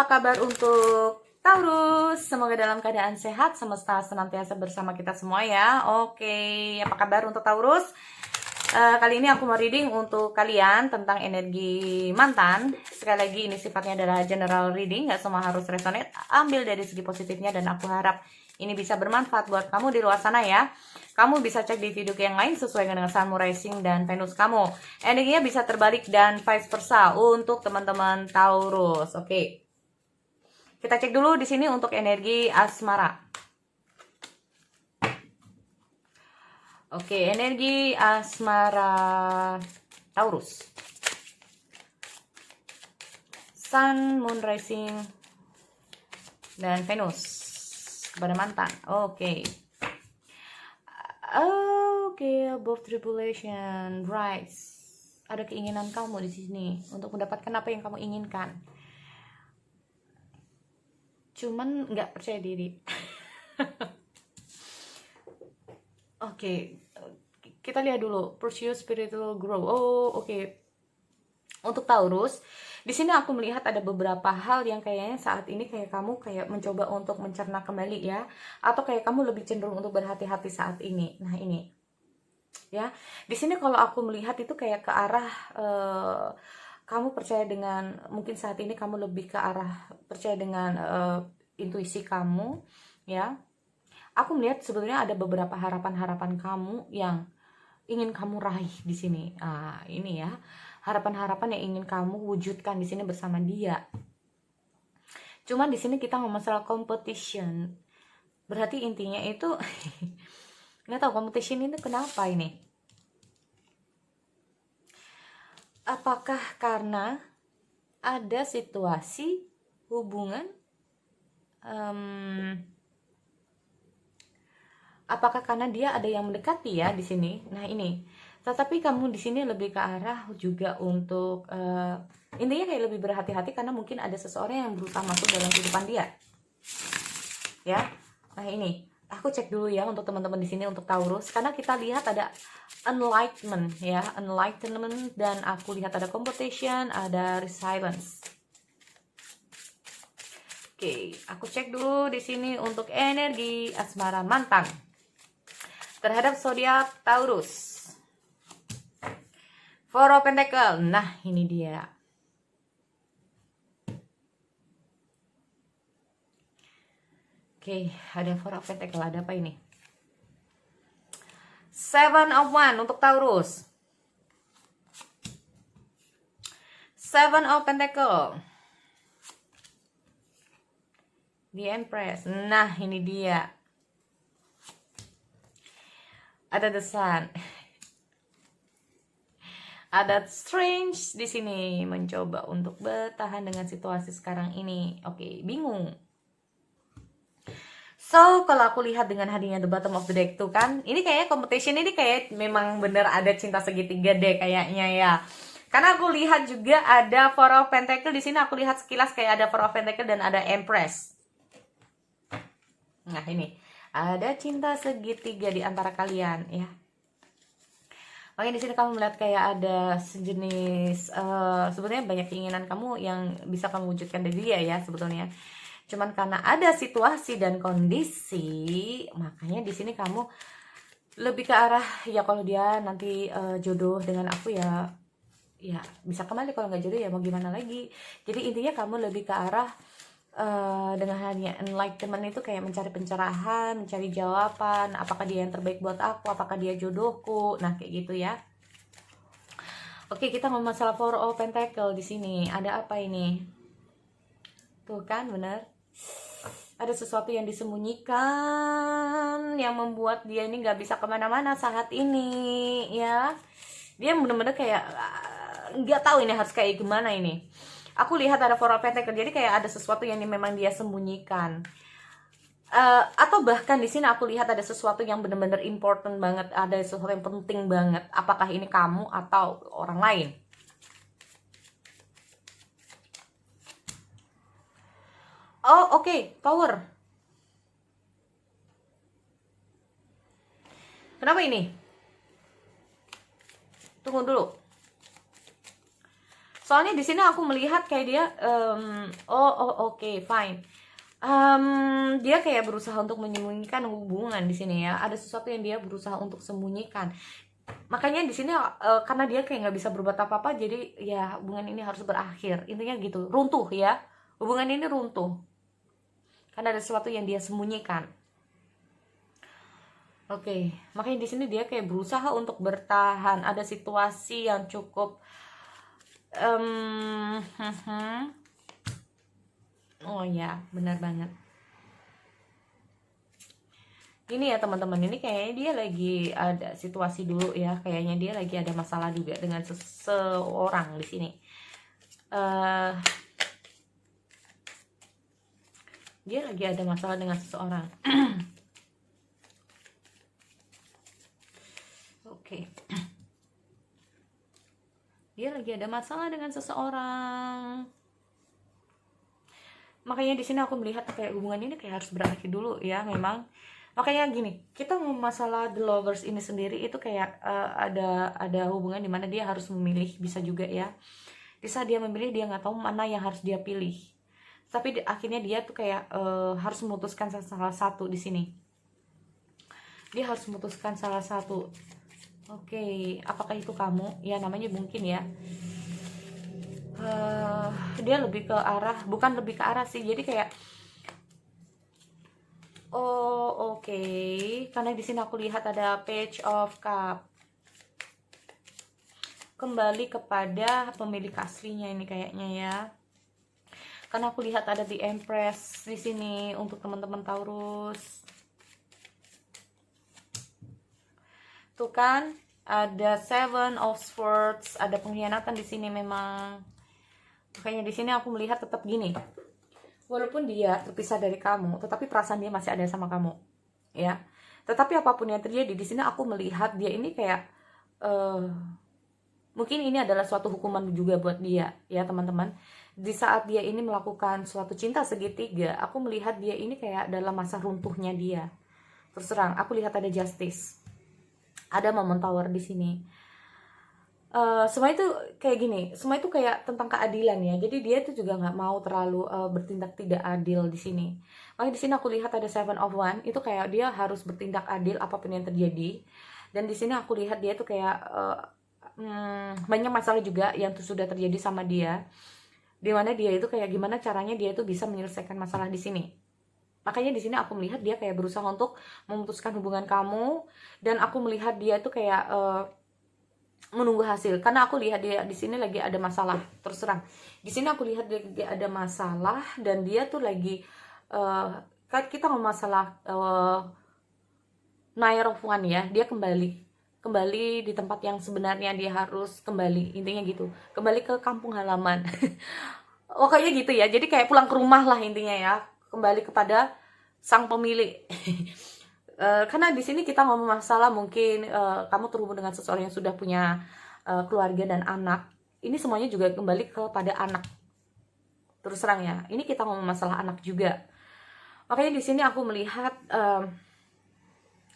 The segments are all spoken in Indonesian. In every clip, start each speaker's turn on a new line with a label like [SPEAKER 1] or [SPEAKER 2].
[SPEAKER 1] apa kabar untuk Taurus? Semoga dalam keadaan sehat, semesta senantiasa bersama kita semua ya. Oke, apa kabar untuk Taurus? Kali ini aku mau reading untuk kalian tentang energi mantan. Sekali lagi ini sifatnya adalah general reading, nggak semua harus resonate. Ambil dari segi positifnya dan aku harap ini bisa bermanfaat buat kamu di luar sana ya. Kamu bisa cek di video yang lain sesuai dengan Sun, Moon, Rising, dan Venus kamu. Energinya bisa terbalik dan vice versa untuk teman-teman Taurus. Oke. Kita cek dulu di sini untuk energi asmara. Oke, energi asmara Taurus. Sun, Moon, Rising, dan Venus kepada mantan. Oke. Oke, above tribulation, rise. Ada keinginan kamu di sini untuk mendapatkan apa yang kamu inginkan. Cuman nggak percaya diri. Oke, kita lihat dulu pursue spiritual growth. Oke. Untuk Taurus, di sini aku melihat ada beberapa hal yang kayaknya saat ini kayak kamu kayak mencoba untuk mencerna kembali ya, atau kayak kamu lebih cenderung untuk berhati-hati saat ini. Nah ini, ya, di sini kalau aku melihat itu kayak ke arah kamu percaya dengan, mungkin saat ini kamu lebih ke arah percaya dengan intuisi kamu, ya. Aku melihat sebetulnya ada beberapa harapan-harapan kamu yang ingin kamu raih di sini. Ini ya, harapan-harapan yang ingin kamu wujudkan di sini bersama dia. Cuman di sini kita ngomong masalah competition. Berarti intinya itu nggak tahu competition itu kenapa ini? Apakah karena ada situasi hubungan? Apakah karena dia ada yang mendekati ya di sini? Nah ini, tetapi kamu di sini lebih ke arah juga untuk intinya kayak lebih berhati-hati karena mungkin ada seseorang yang berusaha masuk dalam kehidupan dia. Ya, nah ini, aku cek dulu ya untuk teman-teman di sini untuk Taurus karena kita lihat ada enlightenment ya, enlightenment, dan aku lihat ada competition, ada resilience. Oke, aku cek dulu di sini untuk energi asmara mantan terhadap zodiak Taurus. Four of Pentacles. Nah, ini dia. Oke, ada Four of Pentacles. Ada apa ini? Seven of Wands untuk Taurus. Seven of Pentacles. The Empress. Nah, ini dia. Ada The Sun. Ada Strange di sini mencoba untuk bertahan dengan situasi sekarang ini. Oke, bingung. So, kalau aku lihat dengan hadirnya the bottom of the deck tuh kan, ini kayaknya competition ini kayak memang bener ada cinta segitiga deh kayaknya ya. Karena aku lihat juga ada Four of Pentacles di sini, aku lihat sekilas kayak ada Four of Pentacles dan ada Empress. Nah, ini ada cinta segitiga di antara kalian ya. Makanya di sini kamu melihat kayak ada sejenis sebetulnya banyak keinginan kamu yang bisa kamu wujudkan dari dia ya sebetulnya. Cuman karena ada situasi dan kondisi, makanya di sini kamu lebih ke arah ya kalau dia nanti jodoh dengan aku ya bisa kembali, kalau nggak jodoh ya mau gimana lagi. Jadi intinya kamu lebih ke arah dengan hanya enlightenment itu kayak mencari pencerahan, mencari jawaban, apakah dia yang terbaik buat aku, apakah dia jodohku. Nah, kayak gitu ya. Oke, kita ngomong masalah Four of Pentacles di sini. Ada apa ini? Tuh kan, bener. Ada sesuatu yang disembunyikan yang membuat dia ini nggak bisa kemana-mana saat ini ya. Dia bener-bener kayak nggak tahu ini harus kayak gimana ini. Aku lihat ada Four of Pentacles, jadi kayak ada sesuatu yang memang dia sembunyikan. Atau bahkan di sini aku lihat ada sesuatu yang benar-benar important banget, ada sesuatu yang penting banget. Apakah ini kamu atau orang lain? Oh, oke, Tower. Kenapa ini? Tunggu dulu. Soalnya di sini aku melihat kayak dia oke, fine. Dia kayak berusaha untuk menyembunyikan hubungan di sini ya. Ada sesuatu yang dia berusaha untuk sembunyikan. Makanya di sini karena dia kayak nggak bisa berbuat apa-apa, jadi ya hubungan ini harus berakhir. Intinya gitu, runtuh ya. Hubungan ini runtuh karena ada sesuatu yang dia sembunyikan. Oke, makanya di sini dia kayak berusaha untuk bertahan. Ada situasi yang cukup oh ya, benar banget. Ini ya teman-teman, ini kayaknya dia lagi ada situasi dulu ya. Kayaknya dia lagi ada masalah juga dengan seseorang di sini. Dia lagi ada masalah dengan seseorang. Oke. Dia lagi ada masalah dengan seseorang. Makanya di sini aku melihat kayak hubungan ini kayak harus berakhir dulu ya, memang. Makanya gini, kita mau masalah the lovers ini sendiri itu kayak ada hubungan dimana dia harus memilih, bisa juga ya. Di saat dia memilih, dia nggak tahu mana yang harus dia pilih. Tapi akhirnya dia tuh kayak harus memutuskan salah satu di sini. Dia harus memutuskan salah satu. Oke, apakah itu kamu? Ya namanya mungkin ya. Dia lebih ke arah, bukan lebih ke arah sih. Jadi kayak oke. Karena di sini aku lihat ada Page of Cup. Kembali kepada pemilik aslinya ini kayaknya ya. Karena aku lihat ada The Empress di sini untuk teman-teman Taurus. Tuh kan, ada Seven of Swords, ada pengkhianatan di sini memang. Makanya di sini aku melihat tetap gini. Walaupun dia terpisah dari kamu, tetapi perasaan dia masih ada sama kamu, ya. Tetapi apapun yang terjadi di sini, aku melihat dia ini kayak mungkin ini adalah suatu hukuman juga buat dia, ya teman-teman. Di saat dia ini melakukan suatu cinta segitiga, aku melihat dia ini kayak dalam masa runtuhnya dia. Terus terang, aku lihat ada justice, ada momen tower di sini. Semua itu kayak gini, semua itu kayak tentang keadilan ya. Jadi dia itu juga nggak mau terlalu bertindak tidak adil di sini. Makanya di sini aku lihat ada Seven of Wands, itu kayak dia harus bertindak adil apapun yang terjadi. Dan di sini aku lihat dia tuh kayak banyak masalah juga yang tuh sudah terjadi sama dia. Dimana dia itu kayak gimana caranya dia itu bisa menyelesaikan masalah di sini. Makanya di sini aku melihat dia kayak berusaha untuk memutuskan hubungan kamu, dan aku melihat dia tuh kayak menunggu hasil. Karena aku lihat dia di sini lagi ada masalah. Terus terang, di sini aku lihat dia ada masalah, dan dia tuh lagi kita ngomong masalah Nine of Wands ya. Dia kembali di tempat yang sebenarnya dia harus kembali, intinya gitu, kembali ke kampung halaman. Pokoknya gitu ya, jadi kayak pulang ke rumah lah intinya ya, kembali kepada sang pemilik. Karena di sini kita ngomong masalah mungkin kamu terhubung dengan seseorang yang sudah punya keluarga dan anak. Ini semuanya juga kembali kepada anak. Terus terang ya, ini kita ngomong masalah anak juga. Makanya di sini aku melihat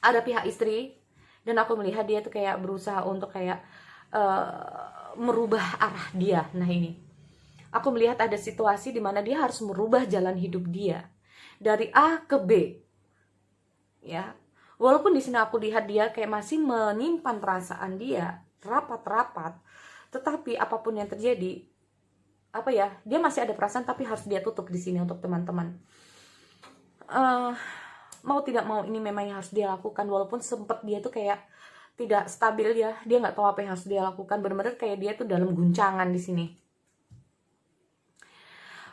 [SPEAKER 1] ada pihak istri, dan aku melihat dia tuh kayak berusaha untuk kayak merubah arah dia. Nah ini, aku melihat ada situasi di mana dia harus merubah jalan hidup dia dari A ke B. Ya, walaupun di sini aku lihat dia kayak masih menyimpan perasaan dia rapat-rapat, tetapi apapun yang terjadi, apa ya, dia masih ada perasaan tapi harus dia tutup di sini untuk teman-teman. Mau tidak mau ini memang yang harus dia lakukan, walaupun sempet dia tuh kayak tidak stabil ya, dia nggak tahu apa yang harus dia lakukan, benar-benar kayak dia tuh dalam guncangan di sini.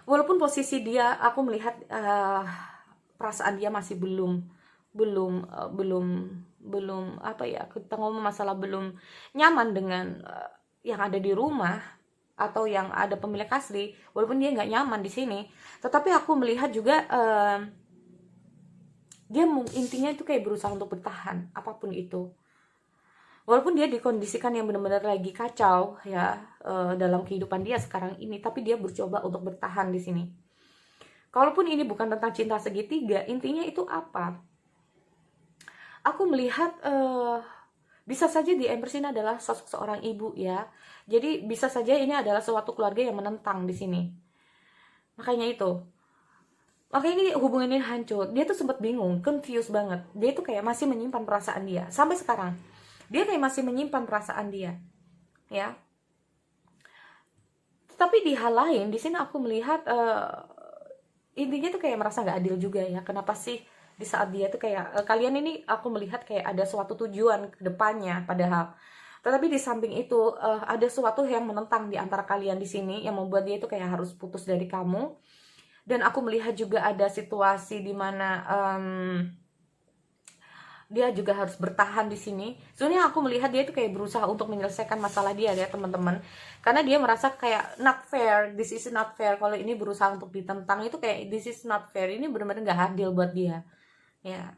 [SPEAKER 1] Walaupun posisi dia, aku melihat perasaan dia masih belum apa ya, kita ngomong masalah belum nyaman dengan yang ada di rumah atau yang ada pemilik asli. Walaupun dia nggak nyaman di sini, tetapi aku melihat juga dia intinya itu kayak berusaha untuk bertahan apapun itu. Walaupun dia dikondisikan yang benar-benar lagi kacau ya dalam kehidupan dia sekarang ini, tapi dia bercoba untuk bertahan di sini. Kalaupun ini bukan tentang cinta segitiga, intinya itu apa? Aku melihat Bisa saja di Empress ini adalah sosok seorang ibu ya. Jadi bisa saja ini adalah suatu keluarga yang menentang di sini. Makanya itu. Makanya ini hubungan ini hancur. Dia tuh sempat bingung, confused banget. Dia tuh kayak masih menyimpan perasaan dia sampai sekarang. Dia kayak masih menyimpan perasaan dia. Ya. Tapi di hal lain, di sini aku melihat intinya tuh kayak merasa nggak adil juga ya. Kenapa sih di saat dia tuh kayak kalian ini aku melihat kayak ada suatu tujuan ke depannya padahal. Tetapi di samping itu ada sesuatu yang menentang di antara kalian di sini yang membuat dia itu kayak harus putus dari kamu. Dan aku melihat juga ada situasi di mana dia juga harus bertahan di sini. Sebenarnya aku melihat dia itu kayak berusaha untuk menyelesaikan masalah dia ya teman-teman. Karena dia merasa kayak not fair, this is not fair. Kalau ini berusaha untuk ditentang itu kayak this is not fair. Ini benar-benar nggak adil buat dia. Ya.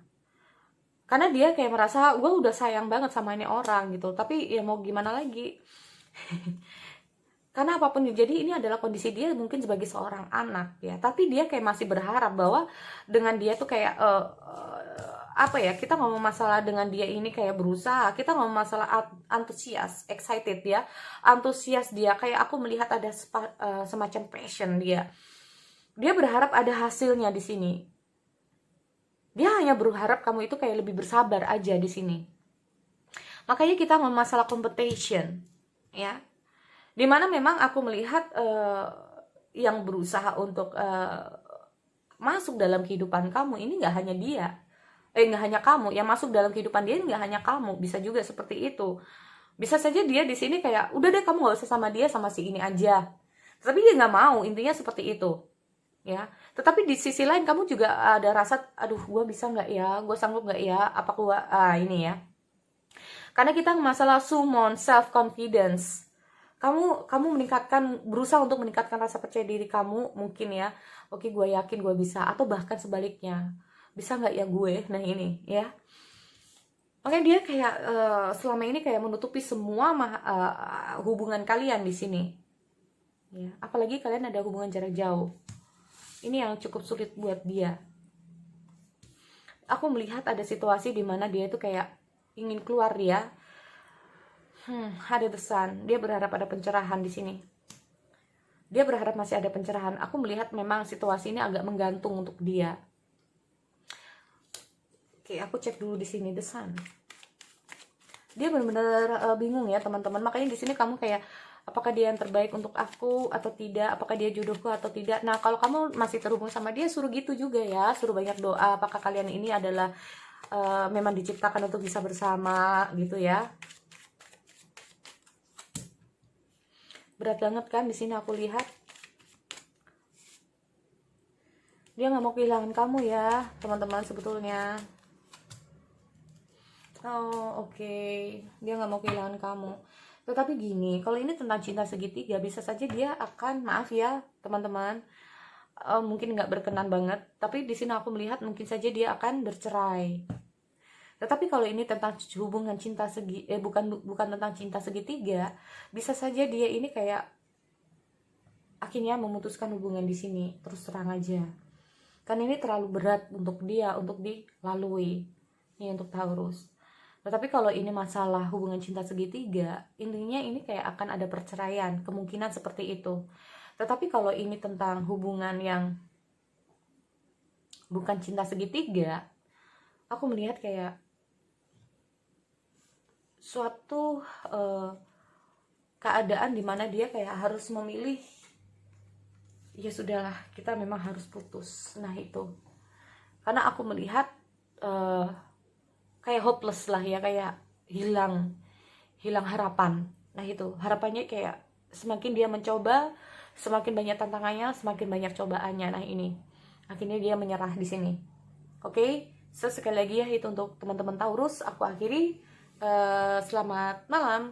[SPEAKER 1] Karena dia kayak merasa gue udah sayang banget sama ini orang gitu. Tapi ya mau gimana lagi. Karena apapun jadi ini adalah kondisi dia mungkin sebagai seorang anak ya. Tapi dia kayak masih berharap bahwa dengan dia tuh kayak apa ya, kita ngomong masalah dengan dia ini kayak berusaha, kita ngomong masalah antusias, excited ya, antusias dia, kayak aku melihat ada semacam passion dia berharap ada hasilnya di sini. Dia hanya berharap kamu itu kayak lebih bersabar aja di sini. Makanya kita ngomong masalah competition ya, dimana memang aku melihat yang berusaha untuk masuk dalam kehidupan kamu ini nggak hanya dia, nggak hanya kamu yang masuk dalam kehidupan dia, nggak hanya kamu, bisa juga seperti itu. Bisa saja dia di sini kayak udah deh kamu nggak usah sama dia, sama si ini aja, tapi dia nggak mau, intinya seperti itu ya. Tetapi di sisi lain kamu juga ada rasa aduh gue bisa nggak ya, gue sanggup nggak ya, apa gue ini ya, karena kita masalah summon self confidence. Kamu berusaha untuk meningkatkan rasa percaya diri kamu mungkin ya. Oke, gue yakin gue bisa, atau bahkan sebaliknya, bisa nggak ya gue, nah ini ya. Makanya dia kayak selama ini kayak menutupi semua hubungan kalian di sini ya. Apalagi kalian ada hubungan jarak jauh, ini yang cukup sulit buat dia. Aku melihat ada situasi di mana dia itu kayak ingin keluar dia. Ada pesan, dia berharap ada pencerahan di sini. Dia berharap masih ada pencerahan. Aku melihat memang situasi ini agak menggantung untuk dia. Oke, aku cek dulu di sini The Sun. Dia benar-benar bingung ya teman-teman. Makanya di sini kamu kayak apakah dia yang terbaik untuk aku atau tidak? Apakah dia jodohku atau tidak? Nah, kalau kamu masih terhubung sama dia, suruh gitu juga ya. Suruh banyak doa. Apakah kalian ini adalah memang diciptakan untuk bisa bersama gitu ya? Berat banget kan di sini aku lihat. Dia nggak mau kehilangan kamu ya teman-teman sebetulnya. Oh oke. Dia nggak mau kehilangan kamu. Tetapi gini, kalau ini tentang cinta segitiga, bisa saja dia akan, maaf ya teman-teman, mungkin nggak berkenan banget. Tapi di sini aku melihat mungkin saja dia akan bercerai. Tetapi kalau ini tentang hubungan cinta bukan tentang cinta segitiga, bisa saja dia ini kayak akhirnya memutuskan hubungan di sini, terus terang aja. Kan ini terlalu berat untuk dia untuk dilalui. Ini untuk Taurus. Tetapi kalau ini masalah hubungan cinta segitiga, intinya ini kayak akan ada perceraian, kemungkinan seperti itu. Tetapi kalau ini tentang hubungan yang bukan cinta segitiga, aku melihat kayak suatu keadaan dimana dia kayak harus memilih, ya sudahlah kita memang harus putus. Nah itu karena aku melihat kayak hopeless lah ya, kayak hilang harapan. Nah itu harapannya kayak semakin dia mencoba, semakin banyak tantangannya, semakin banyak cobaannya. Nah ini akhirnya dia menyerah di sini. Oke, sekali lagi ya itu untuk teman-teman Taurus. Aku akhiri. Selamat malam.